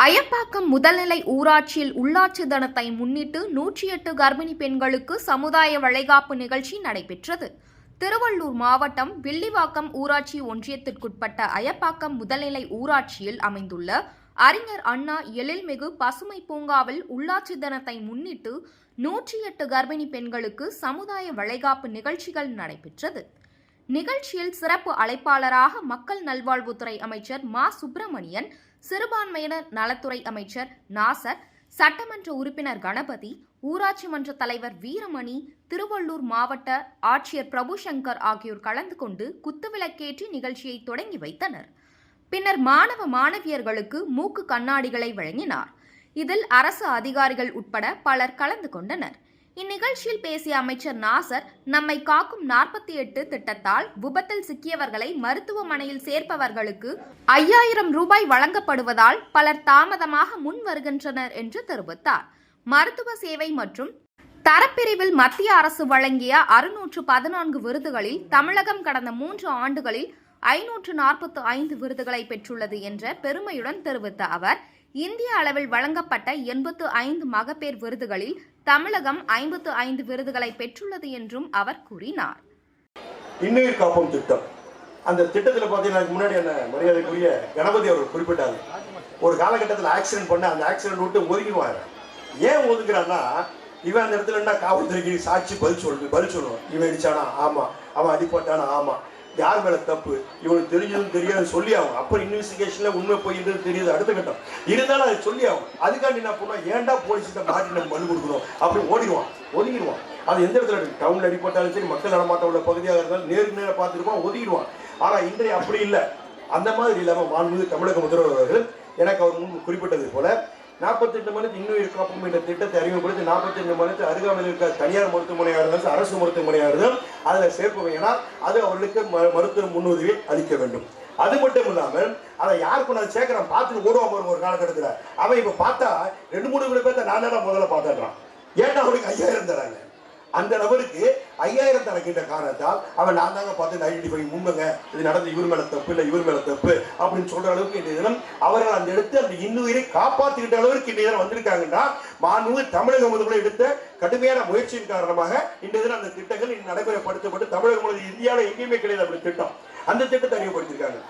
அயப்பாக்கம் முதல்நிலை ஊராட்சியில் உள்ளாட்சி தினத்தை முன்னிட்டு 108 கர்ப்பிணி பெண்களுக்கு சமுதாய வளைகாப்பு நிகழ்ச்சி நடைபெற்றது. திருவள்ளூர் மாவட்டம் வில்லிவாக்கம் ஊராட்சி ஒன்றியத்திற்குட்பட்ட அயப்பாக்கம் முதல்நிலை ஊராட்சியில் அமைந்துள்ள அறிஞர் அண்ணா எழில்மிகு பசுமை பூங்காவில் உள்ளாட்சி தினத்தை முன்னிட்டு 108 கர்ப்பிணி பெண்களுக்கு சமுதாய வளைகாப்பு நிகழ்ச்சிகள் நடைபெற்றது. நிகழ்ச்சியில் சிறப்பு அழைப்பாளராக மக்கள் நல்வாழ்வுத்துறை அமைச்சர் மா. சுப்பிரமணியன், சிறுபான்மையினர் நலத்துறை அமைச்சர் நாசர், சட்டமன்ற உறுப்பினர் கணபதி, ஊராட்சி மன்ற தலைவர் வீரமணி, திருவள்ளூர் மாவட்ட ஆட்சியர் பிரபுசங்கர் ஆகியோர் கலந்து கொண்டு குத்துவிளக்கேற்றி நிகழ்ச்சியை தொடங்கி வைத்தனர். பின்னர் மாணவ மாணவியர்களுக்கு மூக்கு கண்ணாடிகளை வழங்கினார். இதில் அரசு அதிகாரிகள் உட்பட பலர் கலந்து கொண்டனர். இந்நிகழ்ச்சியில் பேசிய அமைச்சர் நாசர், நம்மை காக்கும் 48 திட்டத்தால் விபத்தில் சிக்கியவர்களை மருத்துவமனையில் சேர்ப்பவர்களுக்கு 5000 ரூபாய் வழங்கப்படுவதால் பலர் தாமதமாக முன் வருகின்றனர் என்று தெரிவித்தார். மருத்துவ சேவை மற்றும் தரப்பிரிவில் மத்திய அரசு வழங்கிய 614 விருதுகளில் தமிழகம் கடந்த 3 ஆண்டுகளில் 545 விருதுகளை பெற்றுள்ளது என்ற பெருமையுடன் தெரிவித்த அவர், இந்திய அளவில் வழங்கப்பட்ட 85 மகப்பேர் விருதுகளில் தமிழகம் 55 விருதுகளை பெற்றுள்ளது என்றும் அவர் கூறினார். இன்னுயிர் காப்போம் திட்டம், அந்த திட்டத்தில் பார்த்தீங்கன்னா முன்னாடி என்ன மரியாதைக்குரிய கணபதி அவர் குறிப்பிட்டாங்க. ஒரு காலகட்டத்தில் ஆக்சிடென்ட் பண்ண அந்த ஆக்சிடென்ட் விட்டு ஒதுக்கிடுவாங்க. ஏன் ஒதுக்குறான்னா, இவன் அந்த இடத்துல என்ன காவல்துறைக்கு சாட்சி பதில் சொல்லுவான். இவன் அடிச்சானா ஆமா, அவன் அடிப்பட்டானா ஆமா, யார் மேல தப்பு, இவனுக்கு தெரிஞ்சதும் தெரியாது சொல்லி ஆகும். அப்புறம் இன்வெஸ்டிகேஷன்ல உண்மை போயின்றது தெரியுது அடுத்த கட்டம். இருந்தாலும் அதை சொல்லி ஆகும். அதுக்காண்டி என்ன பண்ணுவோம், ஏன்டா போலீஸ்கிட்ட மாட்டி நம்ம மனு கொடுக்கணும் அப்படி ஒதுக்கிடுவான். அது எந்த இடத்துல இருக்கு, டவுன்ல அடிப்பட்டாலும் சரி, மக்கள் நடமாட்டம் உள்ள பகுதியாக இருந்தாலும் நேருக்கு நேரம் பார்த்துருப்பான், ஒதுக்கிடுவான். ஆனா இன்றைய அப்படி இல்லை. அந்த மாதிரி இல்லாமல் மாண்புமிகு தமிழக முதல்வர் அவர்கள் எனக்கு அவர் முன் குறிப்பிட்டது போல 48 மணிக்கு இன்னுயிர் காப்போம் என்ற திட்டத்தை அறிமுகப்படுத்தி 48 மணிக்கு அருகாமையில் இருக்கிற தனியார் மருத்துவமனையாக இருந்தாலும் அரசு மருத்துவமனையாக இருந்தாலும் அதில் சேர்ப்போம். ஏன்னா அது அவர்களுக்கு மருத்துவ முன்னுதவி அளிக்க வேண்டும். அது மட்டும் இல்லாமல் அதை யாருக்கு நான் சேர்க்கிறேன் பார்த்துட்டு ஓடுவான் ஒரு காலகட்டத்தில். அவன் இப்போ பார்த்தா 2-3 பேர்த்த நான் தான் முதல்ல பார்த்துடுறான். ஏன்னா அவனுக்கு 5000 தராங்க. அந்த நபருக்கு 5000 தரக்கின்ற காரணத்தால் அவன் நான் தாங்க பார்த்து 95 உண்மைங்க, இது நடந்து இவர் மேல தப்பு இல்லை இவர் மேல தப்பு அப்படின்னு சொல்ற அளவுக்கு இன்றைய தினம் அவர்கள் அந்த எடுத்து அந்த இன்னுயிரை காப்பாற்றிக்கிட்ட அளவுக்கு இன்றைய தினம் வந்திருக்காங்கன்னா மாண்புமிகு தமிழக முதல்வர் எடுத்த கடுமையான முயற்சியின் காரணமாக இன்றைய தினம் அந்த திட்டங்கள் நடைமுறைப்படுத்தப்பட்டு தமிழக முதல்வர் இந்தியாவில் எங்கேயுமே கிடையாது அப்படி திட்டம். அந்த திட்டத்தை அறிமுகப்படுத்திருக்காங்க.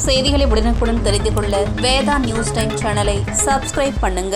செய்திகளை உடனுக்குடன் தெரிந்து கொள்ள வேதா நியூஸ் டைம் சேனலை சப்ஸ்கிரைப் பண்ணுங்க.